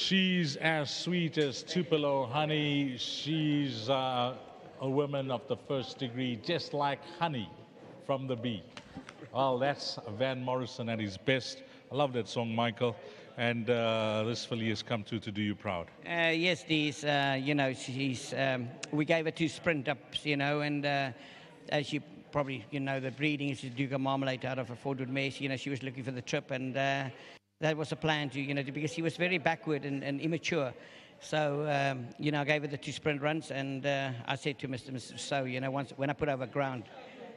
She's as sweet as Tupelo honey. She's a woman of the first degree, just like honey from the bee. Well, that's Van Morrison at his best. I love that song, Michael. And this filly has come to do you proud. Yes, Dees. You know, we gave her 2 sprint ups, you know, and as you probably, you know, the breeding is Duke of Marmalade out of a Fordwood mare. You know, she was looking for the trip, and that was a plan to, you know, because she was very backward and immature. So, you know, I gave her the 2 sprint runs, and I said to Mr. So, you know, when I put over ground,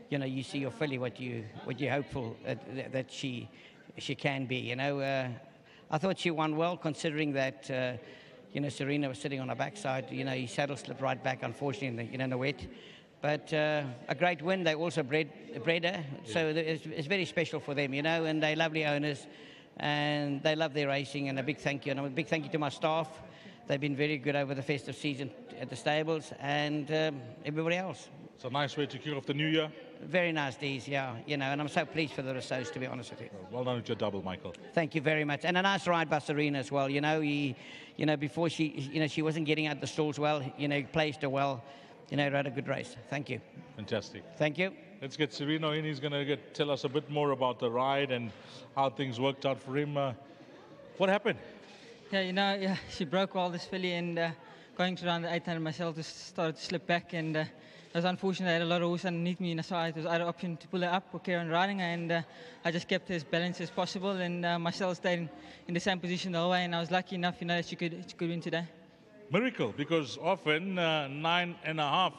you know, you see your filly, what you're hopeful that she can be, you know. I thought she won well, considering that, you know, Serena was sitting on her backside. You know, his saddle slipped right back, unfortunately, in the wet. But a great win. They also bred her, so it's very special for them, you know, and they're lovely owners, and they love their racing, and a big thank you. And a big thank you to my staff. They've been very good over the festive season at the stables, and everybody else. It's a nice way to kick off the new year. Very nice, Dees, yeah, you know, and I'm so pleased for the Rousseaus, to be honest with you. Well done with your double, Michael. Thank you very much. And a nice ride by Serena as well, you know. You know, before she wasn't getting out the stalls well, you know, he placed her well, you know, rode a good race. Thank you. Fantastic. Thank you. Let's get Sereno in. He's going to tell us a bit more about the ride and how things worked out for him. What happened? Yeah, you know, yeah, she broke well, this filly, and going to around the 800 myself, just started to slip back, and it was unfortunate. I had a lot of horse underneath me, and so it was either option to pull her up or carry on riding her, and I just kept her as balanced as possible, and myself stayed in the same position the whole way, and I was lucky enough, you know, that she could win today. Miracle, because often 9.5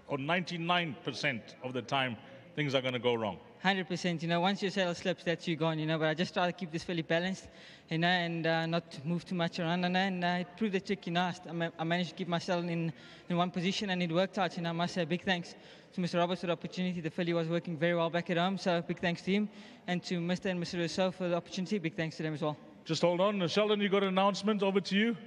or 99% of the time things are going to go wrong. 100%, you know, once your saddle slips, that's you gone, you know, but I just try to keep this filly balanced, you know, and not move too much around, and it proved the trick, you know. I managed to keep my saddle in one position, and it worked out, you know. I must say big thanks to Mr. Roberts for the opportunity. The filly was working very well back at home, so big thanks to him, and to Mr. and Mr. Rousseau for the opportunity. Big thanks to them as well. Just hold on. Sheldon, you got an announcement. Over to you.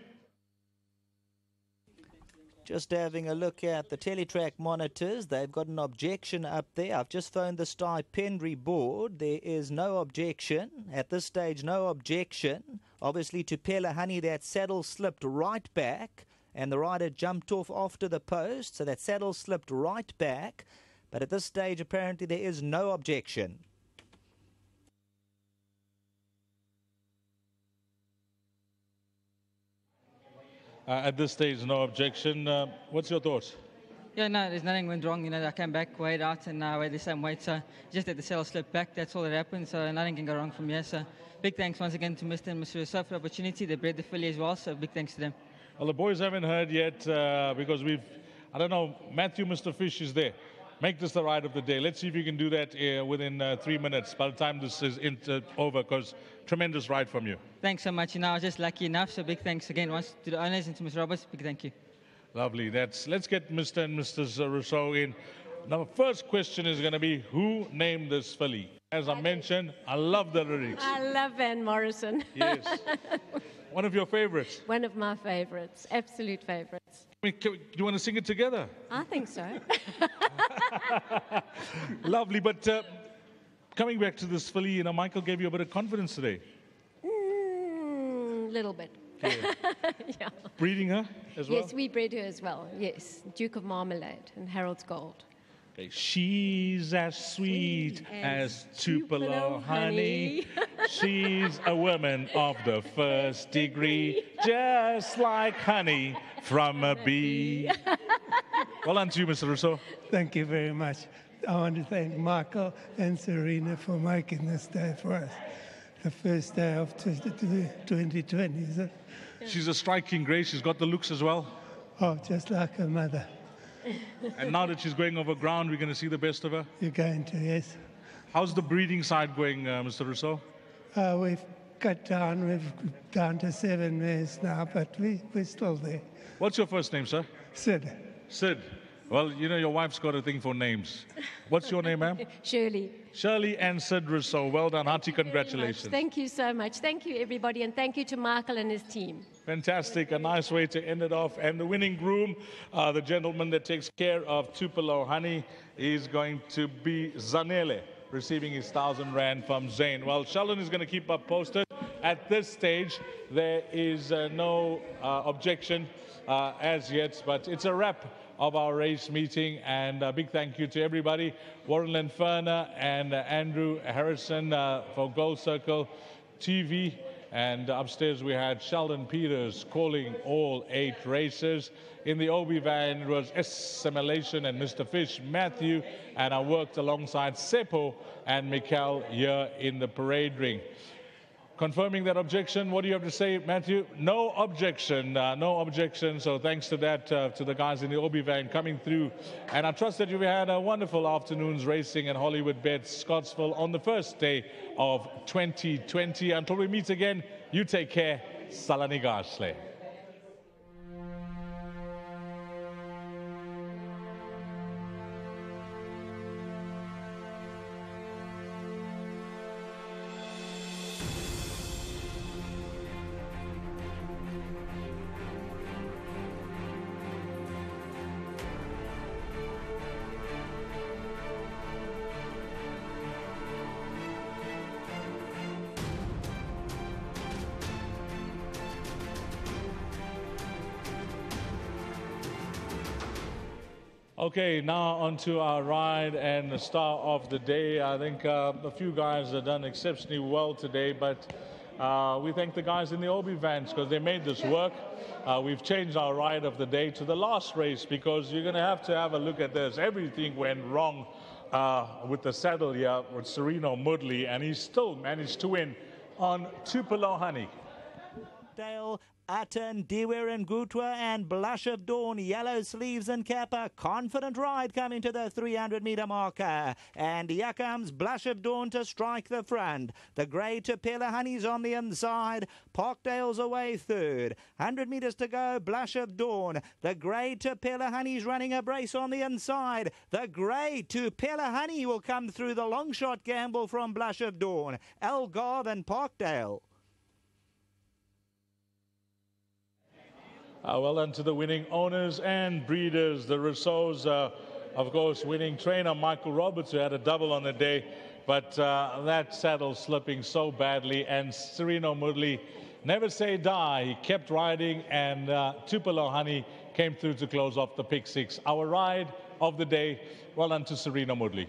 Just having a look at the teletrack monitors. They've got an objection up there. I've just phoned the stipendiary board. There is no objection. At this stage, no objection. Obviously, to Pella Honey, that saddle slipped right back, and the rider jumped off after the post, so that saddle slipped right back. But at this stage, apparently, there is no objection. At this stage, no objection. What's your thoughts? Yeah, no, there's nothing went wrong. You know, I came back, weighed out, and I weighed the same weight. So just that the saddle slipped back. That's all that happened. So nothing can go wrong from here. So big thanks once again to Mr. and Mr. Rousseau for the opportunity. They bred the filly as well. So big thanks to them. Well, the boys haven't heard yet because I don't know, Matthew, Mr. Fish is there. Make this the ride of the day. Let's see if you can do that within 3 minutes by the time this is over, because tremendous ride from you. Thanks so much. You know, I was just lucky enough. So big thanks again once to the owners and to Mr. Roberts. Big thank you. Lovely. Let's get Mr. and Mrs. Rousseau in. Now, the first question is going to be, who named this filly? As I mentioned, I love the lyrics. I love Van Morrison. Yes. One of your favorites? One of my favorites, absolute favorites. I mean, do you want to sing it together? I think so. Lovely, but coming back to this filly, you know, Michael gave you a bit of confidence today. Little bit. Yeah. Yeah. Breeding her as well? Yes, we bred her as well, yes. Duke of Marmalade and Harold's Gold. Okay. She's as sweet as Tupelo honey. She's a woman of the first degree, just like honey from a bee. Well done to you, Mr. Rousseau. Thank you very much. I want to thank Michael and Serena for making this day for us. The first day of 2020, is it? She's a striking grace. She's got the looks as well. Oh, just like her mother. And now that she's going over ground, we're going to see the best of her? You're going to, yes. How's the breeding side going, Mr. Rousseau? We've cut down. We've down to 7 mares now, but we're still there. What's your first name, sir? Sid. Sid. Well, you know, your wife's got a thing for names. What's your name, ma'am? Shirley. Shirley and Sid Rousseau. Well done. Hearty congratulations. Thank you so much. Thank you, everybody, and thank you to Michael and his team. Fantastic. A nice way to end it off. And the winning groom, the gentleman that takes care of Tupelo Honey, is going to be Zanele, receiving his 1,000 Rand from Zane. Well, Sheldon is going to keep up posted. at this stage, there is no objection as yet, but it's a wrap of our race meeting, and a big thank you to everybody, Warren Lenferner and Andrew Harrison for Gold Circle TV, and upstairs we had Sheldon Peters calling all 8 races. In the Obi van, it was Assimilation and Mr. Fish, Matthew, and I worked alongside Seppo and Mikkel here in the parade ring. Confirming that objection, what do you have to say, Matthew? No objection, no objection. So thanks to that, to the guys in the Obi van coming through. And I trust that you've had a wonderful afternoon's racing at Hollywood Bets, Scottsville, on the first day of 2020. Until we meet again, you take care. Salani Gashle. Okay, now on to our ride and the star of the day. I think a few guys have done exceptionally well today, but we thank the guys in the Obi vans because they made this work. We've changed our ride of the day to the last race because you're going to have a look at this. Everything went wrong with the saddle here with Sereno Mudley, and he still managed to win on Tupelo Honey. Dale, Atten, Dewar and Gutwa and Blush of Dawn, Yellow Sleeves and Kappa. Confident ride coming to the 300-metre marker. And here comes Blush of Dawn to strike the front. The grey Tupelo Honey's on the inside. Parkdale's away third. 100 metres to go, Blush of Dawn. The grey Tupelo Honey's running a brace on the inside. The grey Tupelo Honey will come through the long shot gamble from Blush of Dawn. Algarve and Parkdale. Well done to the winning owners and breeders. The Rousseaus, of course, winning trainer Michael Roberts, who had a double on the day, but that saddle slipping so badly. And Sereno Mudley, never say die. He kept riding, and Tupelo Honey came through to close off the pick 6. Our ride of the day, well done to Sereno Mudley.